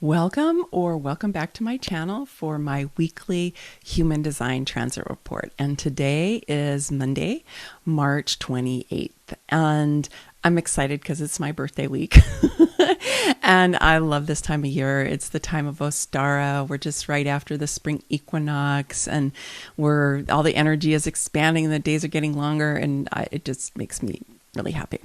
Welcome back to my channel for my weekly Human Design Transit Report. And today is Monday, March 28th. And I'm excited because it's my birthday week. And I love this time of year. It's the time of Ostara. We're just right after the spring equinox, and all the energy is expanding and the days are getting longer, and it just makes me really happy.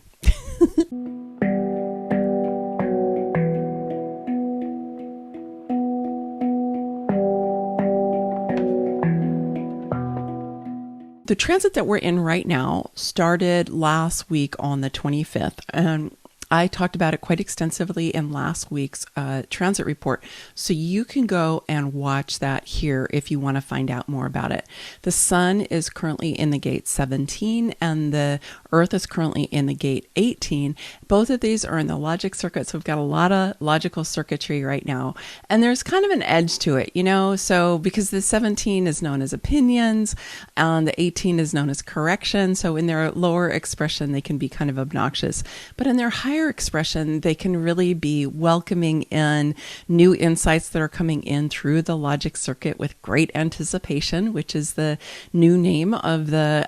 The transit that we're in right now started last week on the 25th, and I talked about it quite extensively in last week's transit report, so you can go and watch that here if you want to find out more about it. The sun is currently in the gate 17, and the earth is currently in the gate 18. Both of these are in the logic circuit, so we've got a lot of logical circuitry right now, and there's kind of an edge to it, so because the 17 is known as opinions, and the 18 is known as correction, so in their lower expression, they can be kind of obnoxious, but in their higher expression, they can really be welcoming in new insights that are coming in through the logic circuit with great anticipation, which is the new name of the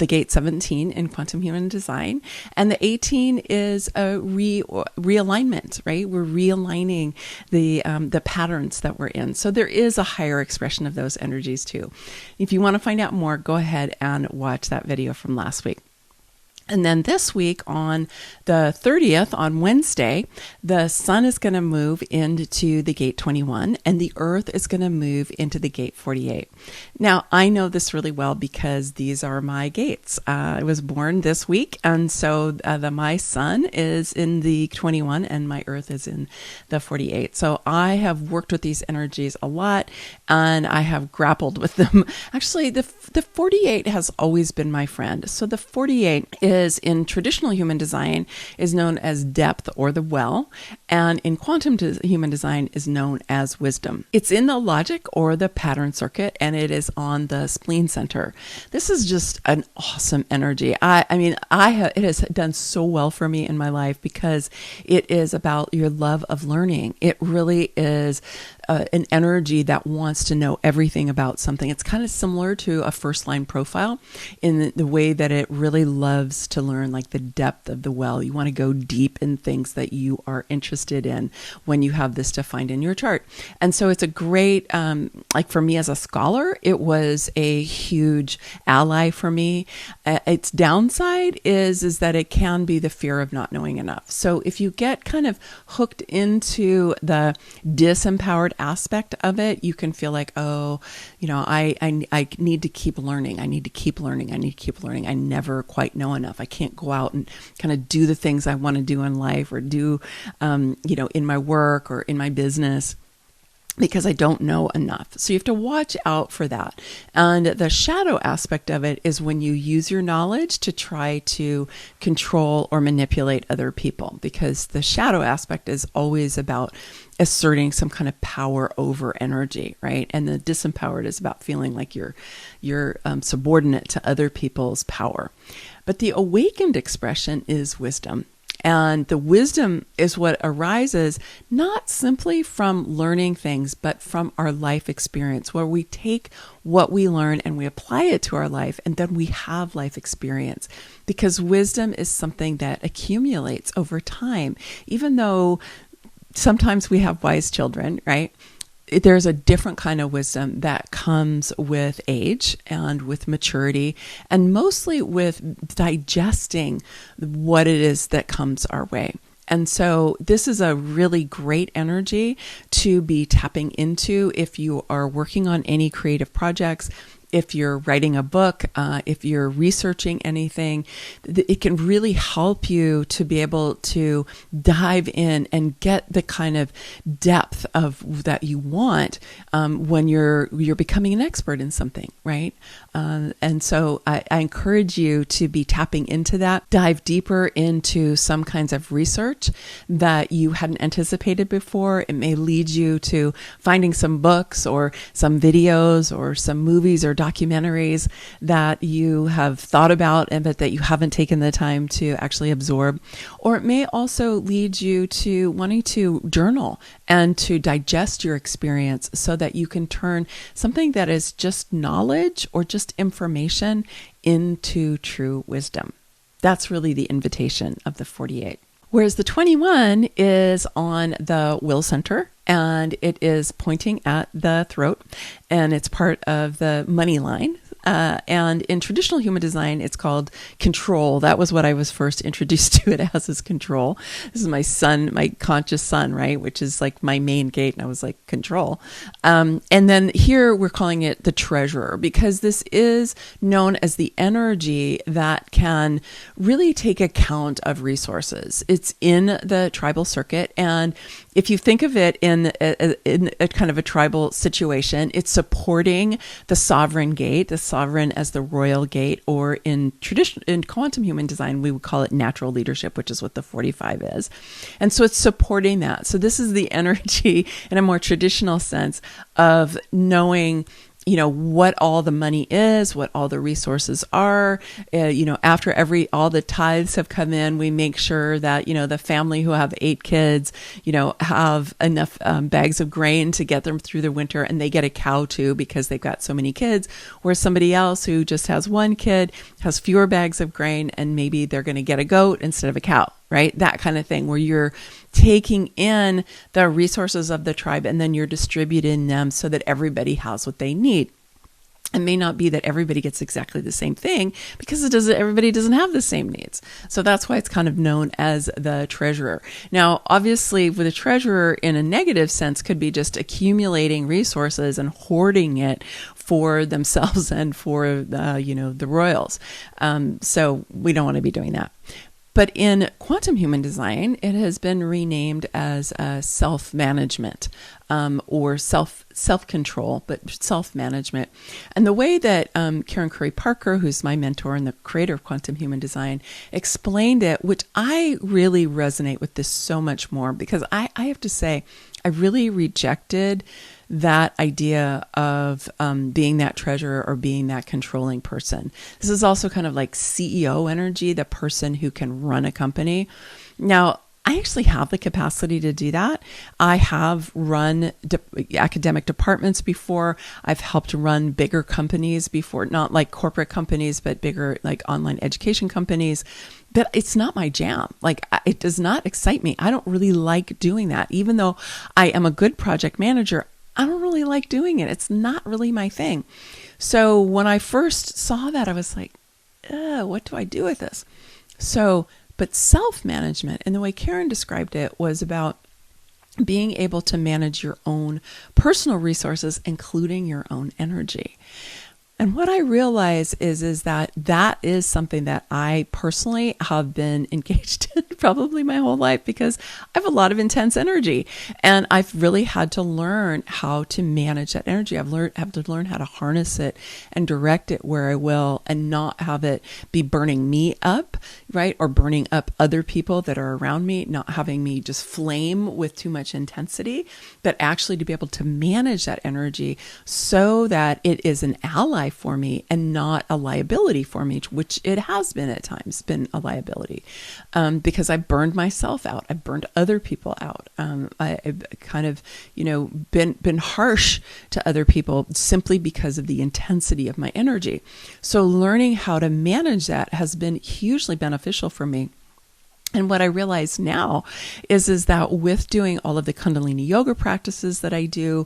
gate 17 in quantum human design. And the 18 is a realignment, right? We're realigning the patterns that we're in. So there is a higher expression of those energies too. If you want to find out more, go ahead and watch that video from last week. And then this week on the 30th, on Wednesday, the sun is going to move into the gate 21 and the earth is going to move into the gate 48. Now, I know this really well because these are my gates. I was born this week, and so my sun is in the 21 and my earth is in the 48. So I have worked with these energies a lot and I have grappled with them. Actually, the 48 has always been my friend. So the 48 is in traditional human design is known as depth or the well, and in quantum human design is known as wisdom. It's in the logic or the pattern circuit, and it is on the spleen center. This is just an awesome energy. It has done so well for me in my life because it is about your love of learning. It really is an energy that wants to know everything about something. It's kind of similar to a first line profile in the way that it really loves to learn, like the depth of the well. You want to go deep in things that you are interested in when you have this defined in your chart. And so it's a great, like for me as a scholar, it was a huge ally for me. Its downside is that it can be the fear of not knowing enough. So if you get kind of hooked into the disempowered aspect of it, you can feel like, I need to keep learning. I need to keep learning. I need to keep learning. I never quite know enough. I can't go out and kind of do the things I want to do in life or do, in my work or in my business, because I don't know enough. So you have to watch out for that. And the shadow aspect of it is when you use your knowledge to try to control or manipulate other people, because the shadow aspect is always about asserting some kind of power over energy, right? And the disempowered is about feeling like you're subordinate to other people's power. But the awakened expression is wisdom. And the wisdom is what arises not simply from learning things, but from our life experience, where we take what we learn and we apply it to our life, and then we have life experience. Because wisdom is something that accumulates over time. Even though sometimes we have wise children, right? There's a different kind of wisdom that comes with age and with maturity, and mostly with digesting what it is that comes our way. And so this is a really great energy to be tapping into if you are working on any creative projects. If you're writing a book, if you're researching anything, it can really help you to be able to dive in and get the kind of depth of that you want when you're becoming an expert in something, right? And so I encourage you to be tapping into that, dive deeper into some kinds of research that you hadn't anticipated before. It may lead you to finding some books or some videos or some movies or documentaries that you have thought about and but that you haven't taken the time to actually absorb. Or it may also lead you to wanting to journal and to digest your experience so that you can turn something that is just knowledge or just information into true wisdom. That's really the invitation of the 48. Whereas the 21 is on the will center, and it is pointing at the throat, and it's part of the money line. And in traditional human design, it's called control. That was what I was first introduced to it as, is control. This is my sun, my conscious sun, right? Which is like my main gate. And I was like, control. And then here we're calling it the treasurer, because this is known as the energy that can really take account of resources. It's in the tribal circuit. And if you think of it in a kind of a tribal situation, it's supporting the sovereign gate, the sovereign as the royal gate, or in quantum human design, we would call it natural leadership, which is what the 45 is. And so it's supporting that. So this is the energy in a more traditional sense of knowing, what all the money is, what all the resources are. After all the tithes have come in, we make sure that, the family who have 8 kids, have enough bags of grain to get them through the winter, and they get a cow too because they've got so many kids, whereas somebody else who just has 1 kid has fewer bags of grain, and maybe they're going to get a goat instead of a cow, right? That kind of thing, where you're taking in the resources of the tribe and then you're distributing them so that everybody has what they need. It may not be that everybody gets exactly the same thing, because everybody doesn't have the same needs. So that's why it's kind of known as the treasurer. Now, obviously, with a treasurer in a negative sense could be just accumulating resources and hoarding it for themselves and for the royals. So we don't want to be doing that. But in quantum human design, it has been renamed as self-management, or self-control, but self-management. And the way that Karen Curry Parker, who's my mentor and the creator of quantum human design, explained it, which I really resonate with this so much more, because I have to say, I really rejected that idea of being that treasurer or being that controlling person. This is also kind of like CEO energy, the person who can run a company. Now, I actually have the capacity to do that. I have run academic departments before. I've helped run bigger companies before, not like corporate companies, but bigger like online education companies. But it's not my jam. Like, it does not excite me. I don't really like doing that. Even though I am a good project manager, I don't really like doing it. It's not really my thing. So when I first saw that, I was like, what do I do with this? But self-management, and the way Karen described it, was about being able to manage your own personal resources, including your own energy. And what I realize is that is something that I personally have been engaged in probably my whole life, because I have a lot of intense energy, and I've really had to learn how to manage that energy. Have to learn how to harness it and direct it where I will, and not have it be burning me up, right? Or burning up other people that are around me, not having me just flame with too much intensity, but actually to be able to manage that energy so that it is an ally for me and not a liability for me, which it has been at times, been a liability, because I burned myself out. I burned other people out. I've kind of, been harsh to other people simply because of the intensity of my energy. So learning how to manage that has been hugely beneficial for me. And what I realize now is that with doing all of the Kundalini yoga practices that I do,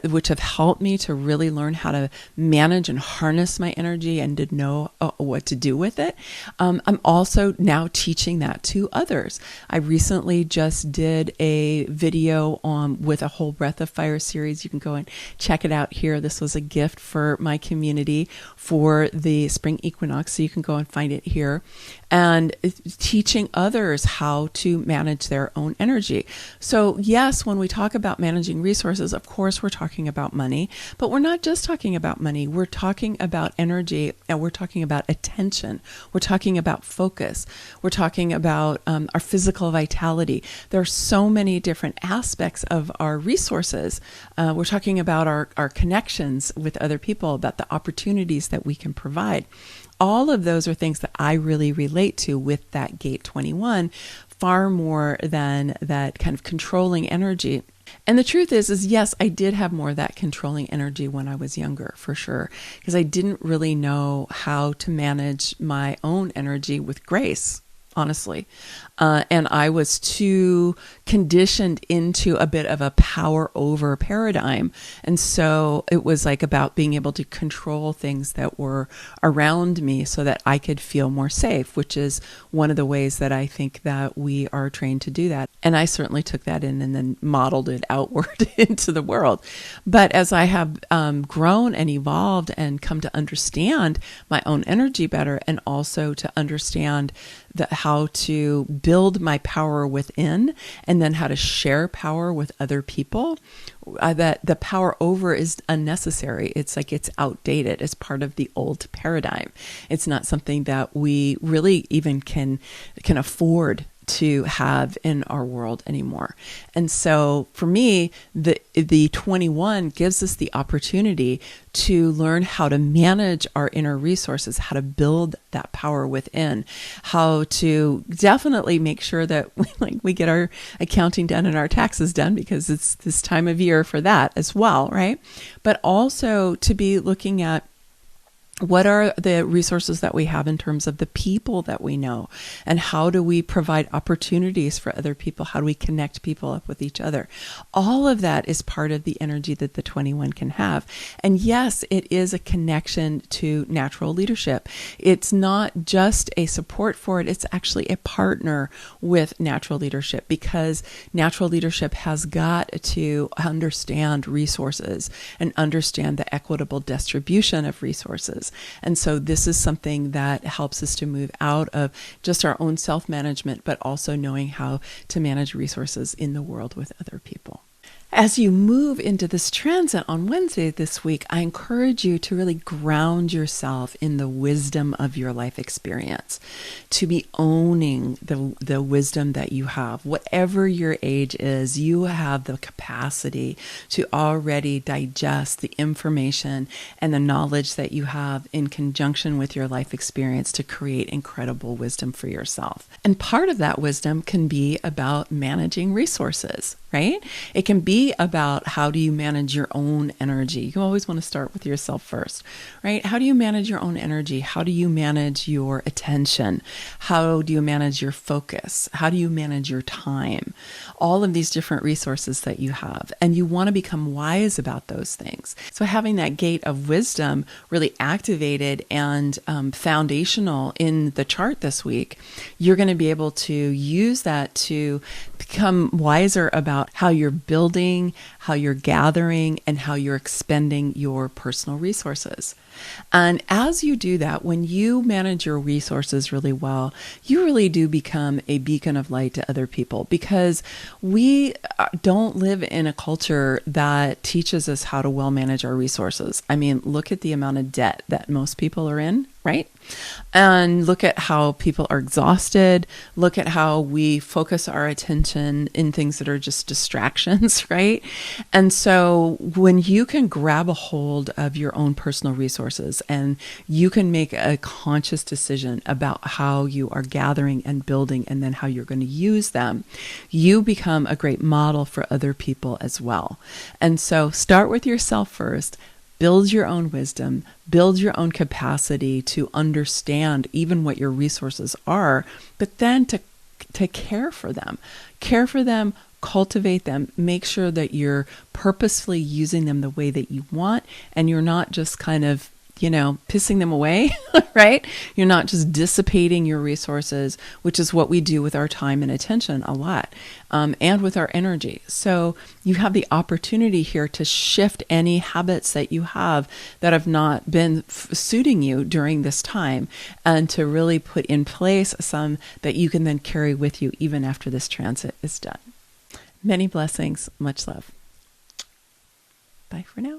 which have helped me to really learn how to manage and harness my energy and to know what to do with it, I'm also now teaching that to others. I recently just did a video with a whole Breath of Fire series. You can go and check it out here. This was a gift for my community for the spring equinox, so you can go and find it here. And teaching others others how to manage their own energy. So yes, when we talk about managing resources, of course, we're talking about money, but we're not just talking about money. We're talking about energy, and we're talking about attention. We're talking about focus. We're talking about our physical vitality. There are so many different aspects of our resources. We're talking about our connections with other people, about the opportunities that we can provide. All of those are things that I really relate to with that gate 21, far more than that kind of controlling energy. And the truth is yes, I did have more of that controlling energy when I was younger, for sure, because I didn't really know how to manage my own energy with grace, honestly. And I was too conditioned into a bit of a power over paradigm. And so it was like about being able to control things that were around me so that I could feel more safe, which is one of the ways that I think that we are trained to do that. And I certainly took that in and then modeled it outward into the world. But as I have grown and evolved and come to understand my own energy better, and also to understand how to build my power within, and then how to share power with other people, that the power over is unnecessary. It's like it's outdated. It's part of the old paradigm. It's not something that we really even can afford to have in our world anymore. And so for me, the 21 gives us the opportunity to learn how to manage our inner resources, how to build that power within, how to definitely make sure that we get our accounting done and our taxes done, because it's this time of year for that as well, right? But also to be looking at what are the resources that we have in terms of the people that we know, and how do we provide opportunities for other people? How do we connect people up with each other? All of that is part of the energy that the 21 can have. And yes, it is a connection to natural leadership. It's not just a support for it. It's actually a partner with natural leadership, because natural leadership has got to understand resources and understand the equitable distribution of resources. And so this is something that helps us to move out of just our own self-management, but also knowing how to manage resources in the world with other people. As you move into this transit on Wednesday this week, I encourage you to really ground yourself in the wisdom of your life experience, to be owning the wisdom that you have. Whatever your age is, you have the capacity to already digest the information and the knowledge that you have in conjunction with your life experience to create incredible wisdom for yourself. And part of that wisdom can be about managing resources, right? It can be about how do you manage your own energy. You always want to start with yourself first, right? How do you manage your own energy? How do you manage your attention? How do you manage your focus? How do you manage your time? All of these different resources that you have. And you want to become wise about those things. So having that gate of wisdom really activated and foundational in the chart this week, you're going to be able to use that to become wiser about how you're building, how you're gathering, and how you're expending your personal resources. And as you do that, when you manage your resources really well, you really do become a beacon of light to other people, because we don't live in a culture that teaches us how to well manage our resources. I mean, look at the amount of debt that most people are in, right? And look at how people are exhausted. Look at how we focus our attention in things that are just distractions, right? And so when you can grab a hold of your own personal resources and you can make a conscious decision about how you are gathering and building and then how you're going to use them, you become a great model for other people as well. And so start with yourself first. Build your own wisdom, build your own capacity to understand even what your resources are, but then to care for them. Care for them, cultivate them, make sure that you're purposefully using them the way that you want, and you're not just kind of pissing them away, right? You're not just dissipating your resources, which is what we do with our time and attention a lot, and with our energy. So you have the opportunity here to shift any habits that you have that have not been suiting you during this time, and to really put in place some that you can then carry with you even after this transit is done. Many blessings, much love. Bye for now.